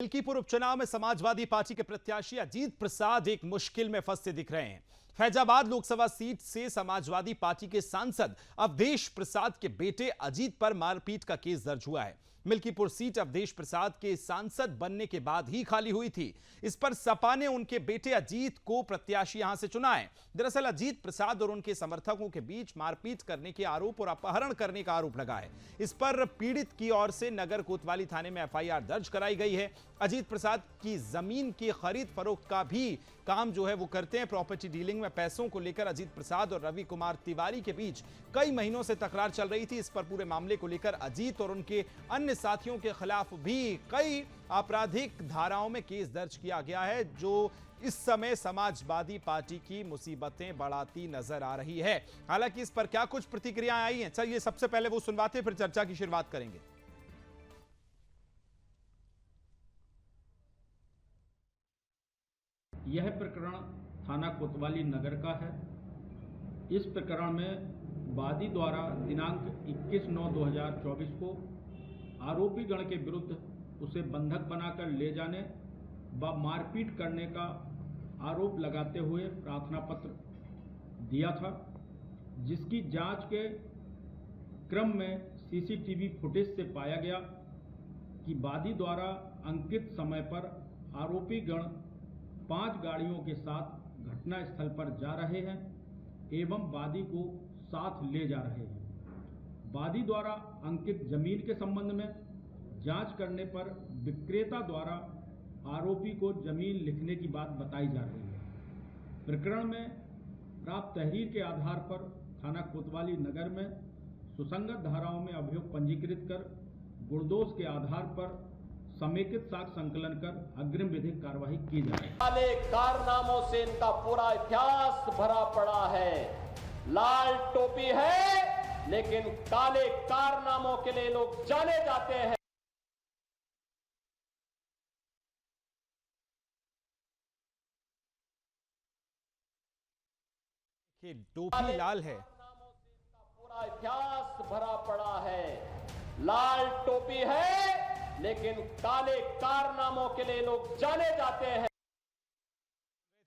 मिल्कीपुर उपचुनाव में समाजवादी पार्टी के प्रत्याशी अजीत प्रसाद एक मुश्किल में फंसते दिख रहे हैं। फैजाबाद लोकसभा सीट से समाजवादी पार्टी के सांसद अवधेश प्रसाद के बेटे अजीत पर मारपीट का केस दर्ज हुआ है। मिल्कीपुर सीट अवधेश प्रसाद के सांसद बनने के बाद ही खाली हुई थी। इस पर सपा ने उनके बेटे अजीत को प्रत्याशी यहां से चुना है। दरअसल अजीत प्रसाद और उनके समर्थकों के बीच मारपीट करने के आरोप और अपहरण करने का आरोप लगा है। इस पर पीड़ित की ओर से नगर कोतवाली थाने में एफआईआर दर्ज कराई गई है। अजीत प्रसाद की जमीन की खरीद फरोख्त का भी काम जो है वो करते हैं। प्रॉपर्टी डीलिंग में पैसों को लेकर अजीत प्रसाद और रवि कुमार तिवारी के बीच कई महीनों से तकरार चल रही थी। इस पर पूरे मामले को लेकर अजीत और उनके अन्य साथियों के खिलाफ भी कई आपराधिक धाराओं में केस दर्ज किया गया है, जो इस समय समाजवादी पार्टी की मुसीबतें बढ़ाती नजर आ रही है। हालांकि इस पर क्या कुछ प्रतिक्रियाएं आई हैं, चलिए सबसे पहले वो सुनवाते फिर चर्चा की शुरुआत करेंगे। यह प्रकरण थाना कोतवाली नगर का है। इस प्रकरण में वादी द्वारा दिनांक 21/9/2024 को आरोपी गण के विरुद्ध उसे बंधक बनाकर ले जाने व मारपीट करने का आरोप लगाते हुए प्रार्थना पत्र दिया था, जिसकी जांच के क्रम में सीसीटीवी फुटेज से पाया गया कि वादी द्वारा अंकित समय पर आरोपी गण 5 गाड़ियों के साथ घटना स्थल पर जा रहे हैं एवं वादी को साथ ले जा रहे हैं। वादी द्वारा अंकित जमीन के संबंध में जांच करने पर विक्रेता द्वारा आरोपी को जमीन लिखने की बात बताई जा रही है। प्रकरण में प्राप्त तहरीर के आधार पर थाना कोतवाली नगर में सुसंगत धाराओं में अभियोग पंजीकृत कर गुणदोष के आधार पर समेकित साक्ष्य संकलन कर अग्रिम विधिक कार्रवाई की जाए। काले कारनामों से इनका पूरा इतिहास भरा पड़ा है। लाल टोपी है, लेकिन काले कारनामों के लिए लोग जाने जाते हैं। कि टोपी लाल है, पूरा इतिहास भरा पड़ा है। लाल टोपी है, लेकिन काले कारनामों के लिए लोग जाने जाते हैं।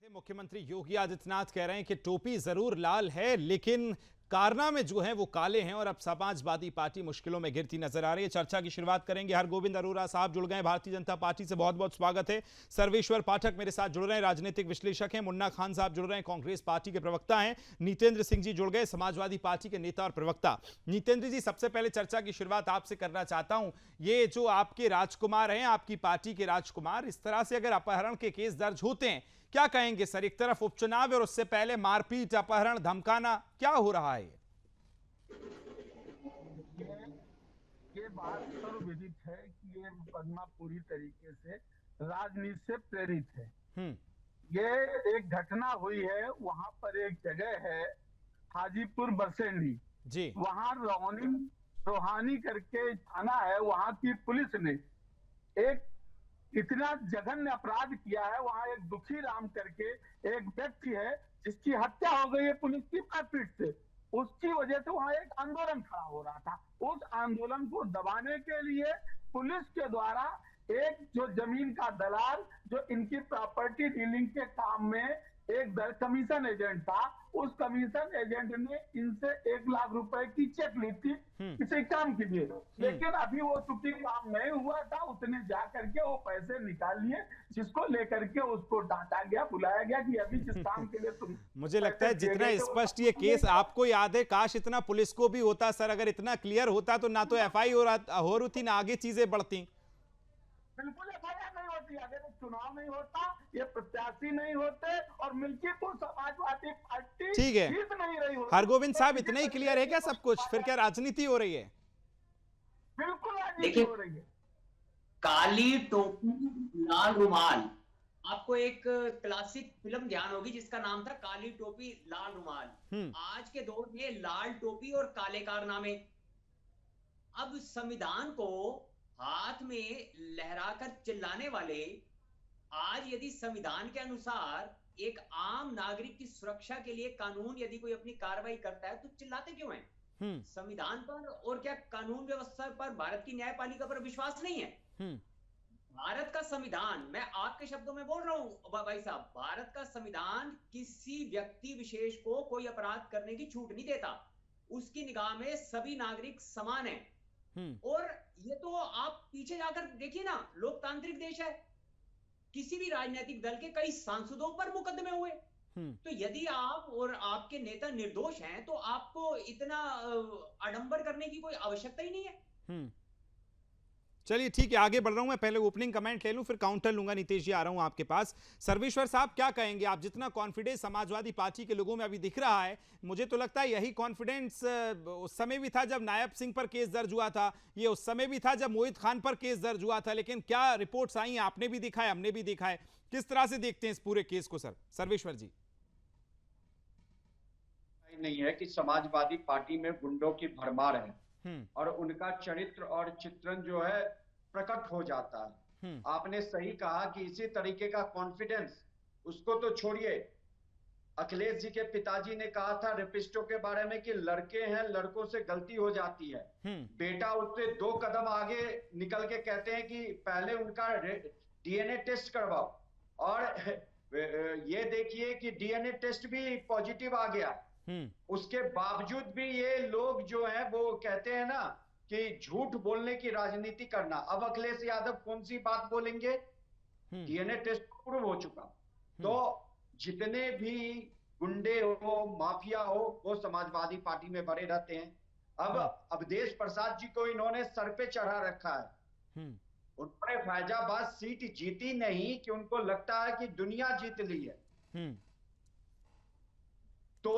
मुख्यमंत्री योगी आदित्यनाथ कह रहे हैं कि टोपी जरूर लाल है, लेकिन कारनामे जो हैं वो काले हैं और अब समाजवादी पार्टी मुश्किलों में गिरती नजर आ रही है। चर्चा की शुरुआत करेंगे। हरगोविंद अरोरा साहब जुड़ गए भारतीय जनता पार्टी से, बहुत बहुत स्वागत है। सर्वेश्वर पाठक मेरे साथ जुड़ रहे हैं, राजनीतिक विश्लेषक हैं। मुन्ना खान साहब जुड़ रहे हैं, कांग्रेस पार्टी के प्रवक्ता हैं। नीतेंद्र सिंह जी जुड़ गए, समाजवादी पार्टी के नेता और प्रवक्ता। नीतेंद्र जी, सबसे पहले चर्चा की शुरुआत आपसे करना चाहता हूं। ये जो आपके राजकुमार हैं, आपकी पार्टी के राजकुमार, इस तरह से अगर अपहरण के केस दर्ज होते हैं, क्या कहेंगे सर? एक तरफ उपचुनाव है और उससे पहले मारपीट, अपहरण, धमकाना, क्या हो रहा है? ये बात सर्वविदित है कि ये मुकदमा पूरी तरीके से राजनीति से प्रेरित है। ये एक घटना हुई है, वहां पर एक जगह है हाजीपुर बरसेंडी जी, वहां रोहानी करके थाना है। वहां की पुलिस ने एक इतना जघन्य अपराध किया है। वहां एक दुखी राम करके एक व्यक्ति है जिसकी हत्या हो गई है पुलिस की मारपीट से। उसकी वजह से वहां एक आंदोलन खड़ा हो रहा था। उस आंदोलन को दबाने के लिए पुलिस के द्वारा एक जो जमीन का दलाल, जो इनकी प्रॉपर्टी डीलिंग के काम में एक कमीशन एजेंट था, उस कमीशन एजेंट ने इनसे 1 लाख रुपए की चेक ली थी किसी काम के लिए। लेकिन अभी वो चूंकि काम नहीं हुआ था, उसने जा करके वो पैसे निकाल लिए, जिसको लेकर के उसको डांटा गया, बुलाया गया कि अभी जिस काम के लिए तुम मुझे लगता है जितना स्पष्ट ये केस आपको याद है, काश इतना पुलिस को भी होता सर। अगर इतना क्लियर होता तो ना तो एफआईआर हो रही थी, ना आगे चीजें बढ़ती। बिल्कुल एफआईआर नहीं होती अगर चुनाव नहीं होता, ये प्रत्याशी नहीं होते और मिल्कीपुर समाजवादी पार्टी ठीक है जीत नहीं रही होती। हरगोविंद साहब, इतना ही क्लियर है क्या सब कुछ? फिर क्या राजनीति हो रही है? बिल्कुल राजनीति हो रही है। काली टोपी लाल रुमाल, आपको एक क्लासिक फिल्म ध्यान होगी जिसका नाम था काली टोपी लाल रुमाल। आज के दौर में लाल टोपी और काले कारनामे। अब संविधान को हाथ में लहराकर चिल्लाने वाले, आज यदि संविधान के अनुसार एक आम नागरिक की सुरक्षा के लिए कानून यदि कोई अपनी कार्रवाई करता है तो चिल्लाते क्यों हैं? संविधान पर और क्या कानून व्यवस्था पर, भारत की न्यायपालिका पर विश्वास नहीं है? भारत का संविधान, मैं आपके शब्दों में बोल रहा हूं भाई साहब, भारत का संविधान किसी व्यक्ति विशेष को कोई अपराध करने की छूट नहीं देता। उसकी निगाह में सभी नागरिक समान हैं। और ये तो आप पीछे जाकर देखिए ना, लोकतांत्रिक देश है, किसी भी राजनीतिक दल के कई सांसदों पर मुकदमे हुए। तो यदि आप और आपके नेता निर्दोष हैं तो आपको इतना आडंबर करने की कोई आवश्यकता ही नहीं है। चलिए ठीक है, आगे बढ़ रहा हूं मैं। पहले ओपनिंग कमेंट ले लूं, फिर काउंटर लूंगा। नीतीश जी, आ रहा हूं आपके पास। सर्वेश्वर साहब, क्या कहेंगे आप? जितना कॉन्फिडेंस समाजवादी पार्टी के लोगों में अभी दिख रहा है, मुझे तो लगता है यही कॉन्फिडेंस उस समय भी था जब नायब सिंह पर केस दर्ज हुआ था, ये उस समय भी था जब मोहित खान पर केस दर्ज हुआ था। लेकिन क्या रिपोर्ट्स आई, आपने भी दिखाए, हमने भी दिखाए, किस तरह से देखते हैं इस पूरे केस को सर? सर्वेश्वर जी। नहीं है कि समाजवादी पार्टी में गुंडों की भरमार है और उनका चरित्र और चित्रण जो है प्रकट हो जाता है। आपने सही कहा कि इसी तरीके का कॉन्फिडेंस, उसको तो छोड़िए, अखिलेश जी के पिताजी ने कहा था रेपिस्टों के बारे में कि लड़के हैं, लड़कों से गलती हो जाती है। बेटा उससे 2 कदम आगे निकल के कहते हैं कि पहले उनका डीएनए टेस्ट करवाओ, और ये देखिए कि डीएनए टेस्ट भी पॉजिटिव आ गया। उसके बावजूद भी ये लोग जो हैं वो कहते हैं ना कि झूठ बोलने की राजनीति करना। अब अखिलेश यादव कौन सी बात बोलेंगे? डीएनए टेस्ट प्रूव हो चुका। तो जितने भी गुंडे हो, माफिया हो, वो समाजवादी पार्टी में भरे रहते हैं। अब अवधेश प्रसाद जी को इन्होंने सर पे चढ़ा रखा है। उन्होंने फैजाबाद सीट जीती नहीं कि उनको लगता है कि दुनिया जीत ली है। तो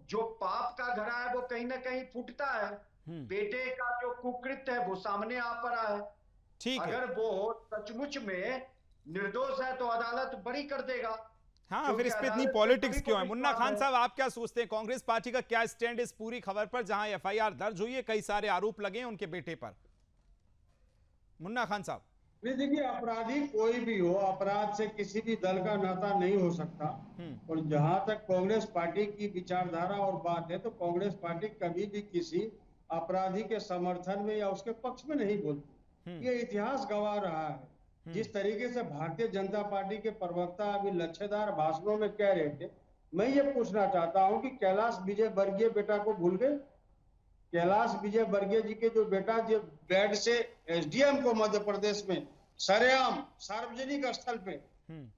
जो पाप का घड़ा है वो कहीं ना कहीं फूटता है। बेटे का जो कुकृत्य है वो सामने आ पड़ा है। ठीक है, अगर वो सचमुच में निर्दोष है तो अदालत बरी कर देगा। हाँ, फिर इस पे इतनी पॉलिटिक्स क्यों है? मुन्ना खान साहब, आप क्या सोचते हैं? कांग्रेस पार्टी का क्या स्टैंड इस पूरी खबर पर, जहां एफआईआर दर्ज हुई है, कई सारे आरोप लगे हैं उनके बेटे पर? मुन्ना खान साहब। नहीं, देखिए, अपराधी कोई भी हो, अपराध से किसी भी दल का नाता नहीं हो सकता। और जहां तक कांग्रेस पार्टी की विचारधारा और बात है, तो कांग्रेस पार्टी कभी भी किसी अपराधी के समर्थन में या उसके पक्ष में नहीं बोलती। ये इतिहास गवाह रहा है। जिस तरीके से भारतीय जनता पार्टी के प्रवक्ता अभी लच्छेदार भाषणों में कह रहे थे, मैं ये पूछना चाहता हूं कि कैलाश विजयवर्गीय बेटा को भूल गए? कैलाश विजयवर्गीय जी के जो बेटा जो बेड से एसडीएम को मध्य प्रदेश में सरेआम सार्वजनिक स्थल पे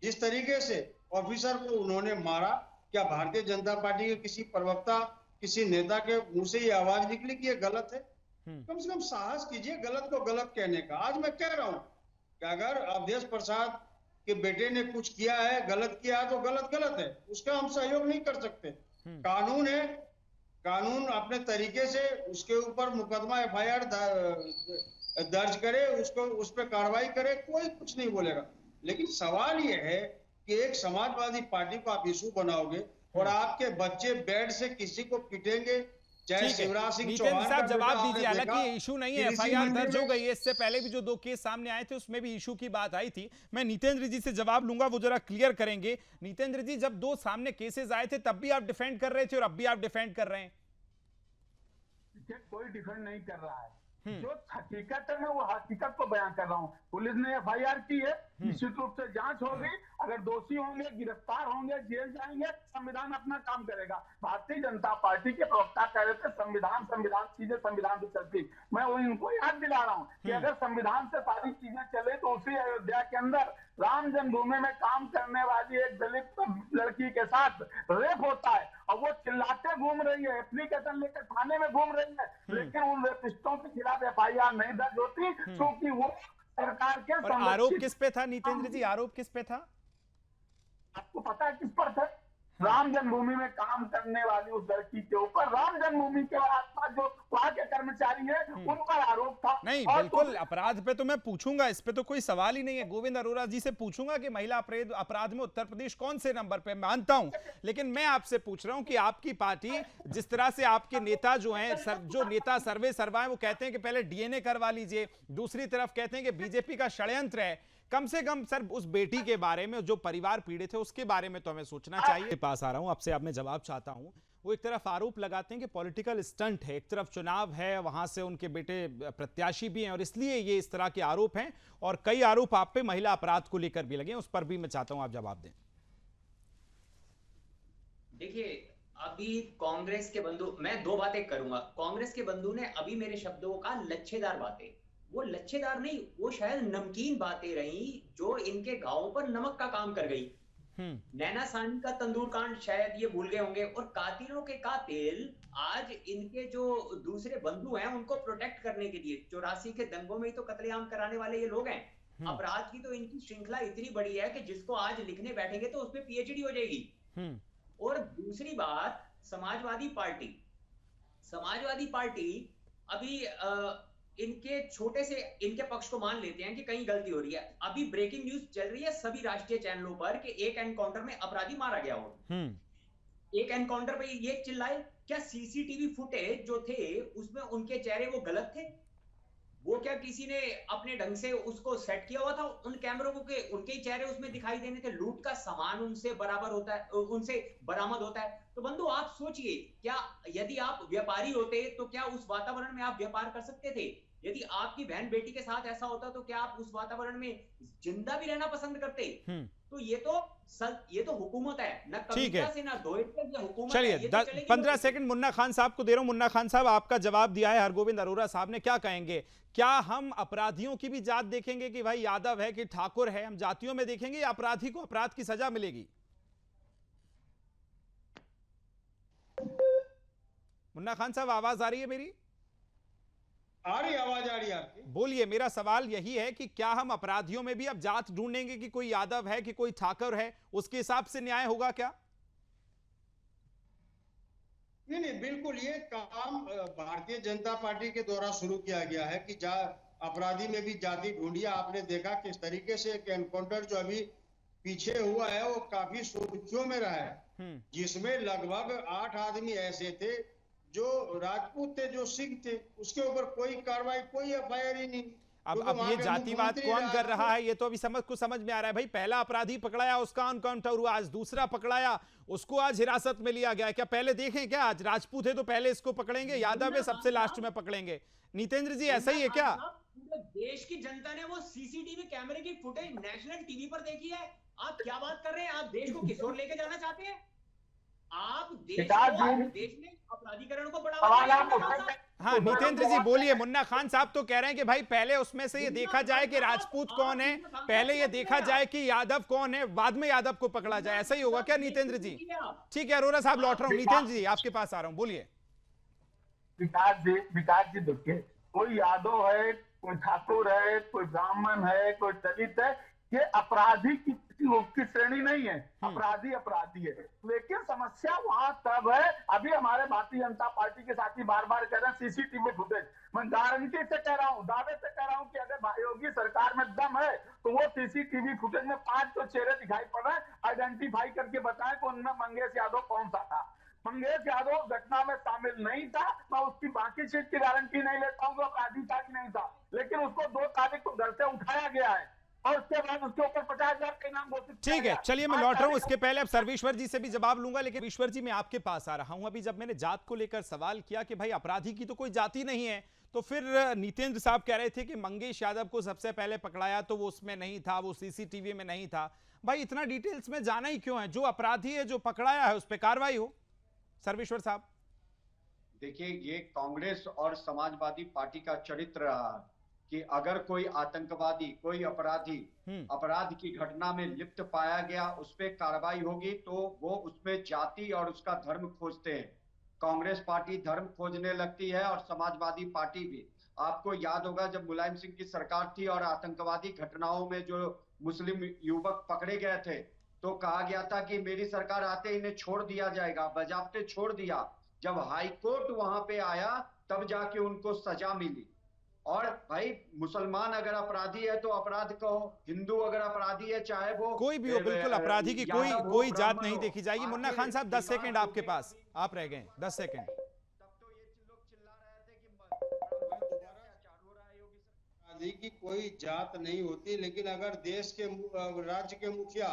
जिस तरीके से ऑफिसर को उन्होंने मारा, क्या भारतीय जनता पार्टी के किसी प्रवक्ता, किसी नेता के मुंह से ये आवाज निकली कि ये गलत है? कम से कम साहस कीजिए गलत को गलत कहने का। आज मैं कह रहा हूं कि अगर अवधेश प्रसाद के बेटे ने कुछ किया है, गलत किया है, तो गलत गलत है, उसका हम सहयोग नहीं कर सकते। कानून है, कानून अपने तरीके से उसके ऊपर मुकदमा एफआईआर दर्ज करे, उसको उस पर कार्रवाई करे, कोई कुछ नहीं बोलेगा। लेकिन सवाल यह है कि एक समाजवादी पार्टी को आप इशू बनाओगे और आपके बच्चे बेड से किसी को पीटेंगे, चाहे शिवराज सिंह चौहान साहब जवाब दीजिए। हालांकि इशू नहीं है, एफआईआर दर्ज हो गई है। इससे पहले भी जो 2 केस सामने आए थे उसमें भी इशू की बात आई थी। मैं नीतेंद्र जी से जवाब लूंगा, वो जरा क्लियर करेंगे। नीतेंद्र जी, जब 2 सामने केसेस आए थे तब भी आप डिफेंड कर रहे थे और अब भी आप डिफेंड कर रहे हैं। कोई डिफेंड नहीं कर रहा है। जो हकीकत है मैं वो हकीकत को बयान कर रहा हूँ। पुलिस ने एफआईआर की है, निश्चित रूप से जांच होगी। अगर दोषी होंगे, गिरफ्तार होंगे, जेल जाएंगे, संविधान अपना काम करेगा। भारतीय जनता पार्टी के प्रवक्ता कह रहे थे संविधान चीजें संविधान से चलती। मैं वो इनको याद दिला रहा हूँ कि अगर संविधान से सारी चीजें चले तो उसी अयोध्या के अंदर राम जन्मभूमि में काम करने वाली एक दलित लड़की के साथ रेप होता है और वो चिल्लाते घूम रही है, एप्लीकेशन लेकर थाने में घूम रही है, लेकिन उन रेपिस्टों के खिलाफ एफआईआर नहीं दर्ज होती क्योंकि वो सरकार के। और आरोप किस पे था नीतेंद्र जी? आरोप किस पे था? आपको पता है किस पर था? राम जन्मभूमि में काम करने वाली उस लड़की के ऊपर, राम जन्मभूमि के आसपास जो वहां के कर्मचारी हैं उन पर आरोप था। नहीं, बिल्कुल अपराध पे तो मैं पूछूंगा, इस पे तो कोई सवाल ही नहीं है। गोविंद अरोड़ा जी से पूछूंगा कि महिला अपराध में उत्तर प्रदेश कौन से नंबर पे, मानता हूं। लेकिन मैं आपसे पूछ रहा हूं कि आपकी पार्टी, जिस तरह से आपके नेता जो हैं, जो नेता सर्वे सर्वा, वो कहते हैं कि पहले डीएनए करवा लीजिए, दूसरी तरफ कहते हैं कि बीजेपी का षड्यंत्र है। कम से कम सर उस बेटी के बारे में, जो परिवार पीड़ित है, उसके बारे में तो हमें सोचना चाहिए। पास आ रहा हूं आपसे, अब मैं जवाब चाहता हूं वो एक तरफ आरोप लगाते हैं कि पॉलिटिकल स्टंट है, एक तरफ चुनाव है, वहां से उनके बेटे प्रत्याशी भी हैं और इसलिए ये इस तरह के आरोप हैं। और कई आरोप आप पे महिला अपराध को लेकर भी लगे हैं, उस पर भी मैं चाहता हूं आप जवाब दें। देखिए, अभी कांग्रेस के बंधु, मैं दो बातें करूंगा। कांग्रेस के बंधु ने अभी मेरे शब्दों का लच्छेदार बातें, वो लच्छेदार नहीं, वो शायद नमकीन बातें रही जो इनके घावों पर नमक का काम कर गई। नैना सानी का तंदूर कांड शायद ये भूल गए होंगे, और कातिलों के कातिल आज इनके जो दूसरे बंधु हैं उनको प्रोटेक्ट करने के लिए 84 के दंगों में ही तो कत्लेआम कराने वाले ये लोग हैं। अपराध की तो इनकी श्रृंखला इतनी बड़ी है कि जिसको आज लिखने बैठेंगे तो उसमें पीएचडी हो जाएगी। और दूसरी बात, समाजवादी पार्टी अभी इनके छोटे से इनके पक्ष को मान लेते हैं कि कहीं गलती हो रही है। अभी ब्रेकिंग न्यूज चल रही है सभी राष्ट्रीय चैनलों पर कि एक एनकाउंटर में अपराधी मारा गया हो। एक एनकाउंटर पे ये चिल्लाए, क्या सीसीटीवी फुटेज जो थे उसमें उनके चेहरे वो गलत थे? वो क्या किसी ने अपने ढंग से उसको सेट किया हुआ था? उन कैमरों के उनके ही चेहरे उसमें दिखाई देने थे। लूट का सामान उनसे बराबर होता है, उनसे बरामद होता है। तो बंधु आप सोचिए, क्या यदि आप व्यापारी होते तो क्या उस वातावरण में आप व्यापार कर सकते थे? यदि आपकी बहन बेटी के साथ ऐसा होता तो क्या आप उस वातावरण में जिंदा भी रहना पसंद करते? तो ये तो हुकूमत है, ना कविता से ना दोहे से, ये हुकूमत है। चलिए 15 सेकंड मुन्ना खान साहब को दे रहा हूं। मुन्ना खान साहब, आपका जवाब दिया है हरगोविंद अरोड़ा साहब ने, क्या कहेंगे? क्या हम अपराधियों की भी जात देखेंगे कि भाई यादव है कि ठाकुर है, हम जातियों में देखेंगे या अपराधी को अपराध की सजा मिलेगी? मुन्ना खान साहब, आवाज आ रही है मेरी? आवाज आ रही है आपकी? बोलिए। मेरा सवाल यही है कि क्या हम अपराधियों में भी अब जात ढूंढेंगे कि कोई यादव है कि कोई ठाकुर है, उसके हिसाब से न्याय होगा क्या? नहीं, बिल्कुल ये काम भारतीय जनता पार्टी के द्वारा शुरू किया गया है कि अपराधी में भी जाति ढूंढिए। आपने देखा किस तरीके से एक एनकाउंटर जो अभी पीछे हुआ है वो काफी सुर्खियों में रहा है, जिसमें लगभग 8 आदमी ऐसे थे जो राजपूत थे, जो सिख थे, उसके ऊपर कोई कार्रवाई, कोई एफआईआर ही नहीं। अब ये जातिवाद कौन कर रहा है ये तो अभी समझ में आ रहा है। भाई पहला अपराधी पकड़ाया, उसका एनकाउंटर हुआ, आज दूसरा पकड़ाया, उसको आज हिरासत में लिया गया। क्या पहले देखें क्या? आज राजपूत है तो पहले इसको पकड़ेंगे, यादव है सबसे लास्ट में पकड़ेंगे। नीतेंद्र जी, ऐसा ही है क्या? देश की जनता ने वो सीसीटीवी कैमरे की फुटेज नेशनल टीवी पर देखी है। आप क्या बात कर रहे हैं? आप देश को किस ओर लेके जाना चाहते हैं? आप देश में अपराधीकरण को बढ़ावा। हाँ नीतेंद्र जी बोलिए। मुन्ना खान साहब तो कह रहे हैं कि भाई पहले उसमें से ये देखा जाए कि राजपूत कौन है, पहले ये देखा जाए कि यादव कौन है, बाद में यादव को पकड़ा जाए। ऐसा ही होगा क्या नीतेंद्र जी? ठीक है, अरोड़ा साहब लौट रहा हूँ। नीतेंद्र जी आपके पास आ रहा हूँ, बोलिए। विकास जी देखिए, कोई यादव है, कोई ठाकुर है, कोई ब्राह्मण है, कोई दलित है, ये अपराधी की श्रेणी नहीं है। अपराधी है, लेकिन समस्या वहां तब है। अभी हमारे भारतीय जनता पार्टी के साथी बार बार कह रहे हैं सीसीटीवी फुटेज। मैं गारंटी से कह रहा हूँ, दावे से कह रहा हूँ कि अगर योगी सरकार में दम है तो वो सीसीटीवी फुटेज में 5 तो चेहरे दिखाई पड़ रहे हैं, आइडेंटिफाई करके बताएं कि उनमें मंगेश यादव कौन सा था। मंगेश यादव घटना में शामिल नहीं था, मैं उसकी बाकी चीज की गारंटी नहीं लेता हूँ, अपराधी था कि नहीं था, लेकिन उसको 2 तारीख को घर से उठाया गया है और उसके बाद उसके ऊपर 50,000 का इनाम घोषित। ठीक है, चलिए मैं लौट रहा हूं। इसके पहले अब सर्वेश्वर जी से भी जवाब लूंगा, लेकिन ईश्वर जी मैं आपके पास आ रहा हूं। अभी जब मैंने जात को लेकर सवाल किया कि भाई अपराधी की तो कोई जाति नहीं है, तो फिर नीतेंद्र साहब कह रहे थे कि मंगेश यादव को सबसे पहले पकड़ाया तो वो उसमें नहीं था, वो सीसीटीवी में नहीं था। भाई इतना डिटेल्स में जाना ही क्यों है? जो अपराधी है, जो पकड़ाया है, उस पर कार्रवाई हो। सर्वेश्वर साहब देखिए, ये कांग्रेस और समाजवादी पार्टी का चरित्र रहा है कि अगर कोई आतंकवादी, कोई अपराधी अपराध की घटना में लिप्त पाया गया, उस पर कार्रवाई होगी, तो वो उसमें जाति और उसका धर्म खोजते हैं। कांग्रेस पार्टी धर्म खोजने लगती है और समाजवादी पार्टी भी। आपको याद होगा जब मुलायम सिंह की सरकार थी और आतंकवादी घटनाओं में जो मुस्लिम युवक पकड़े गए थे, तो कहा गया था कि मेरी सरकार आते ही इन्हें छोड़ दिया जाएगा, बजाबते छोड़ दिया। जब हाई कोर्ट वहां पे आया तब जाके उनको सजा मिली। और भाई मुसलमान अगर अपराधी है तो अपराध कहो, हिंदू अगर अपराधी है चाहे वो कोई भी हो, बिल्कुल अपराधी की कोई जात नहीं देखी जाएगी। मुन्ना खान साहब 10 सेकंड आपके पास, आप रह गए 10 सेकंड। तब तो ये लोग चिल्ला रहे थे कि अपराधी की कोई जात नहीं होती, लेकिन अगर देश के राज्य के मुखिया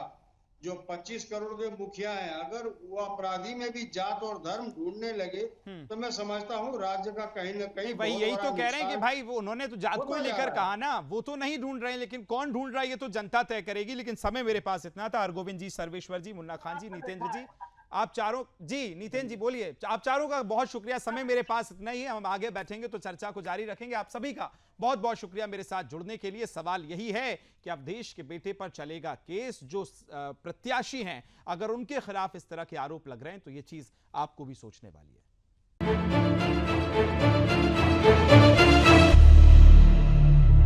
जो 25 करोड़ के मुखिया हैं, अगर वो अपराधी में भी जात और धर्म ढूंढने लगे तो मैं समझता हूँ राज्य का कहीं ना कहीं भाई यही तो कह रहे हैं कि भाई वो उन्होंने तो जात को ही लेकर कहा ना, वो तो नहीं ढूंढ रहे हैं, लेकिन कौन ढूंढ रहा है ये तो जनता तय करेगी। लेकिन समय मेरे पास इतना था। हरगोविंद जी, सर्वेश्वर जी, मुन्ना खान जी, नितेंद्र जी, आप चारों जी, नितेंद्र जी बोलिए। आप चारों का बहुत शुक्रिया। समय मेरे पास इतना ही है, हम आगे बैठेंगे तो चर्चा को जारी रखेंगे। आप सभी का बहुत बहुत शुक्रिया मेरे साथ जुड़ने के लिए। सवाल यही है कि अब देश के बेटे पर चलेगा केस। जो प्रत्याशी हैं अगर उनके खिलाफ इस तरह के आरोप लग रहे हैं तो ये चीज आपको भी सोचने वाली है।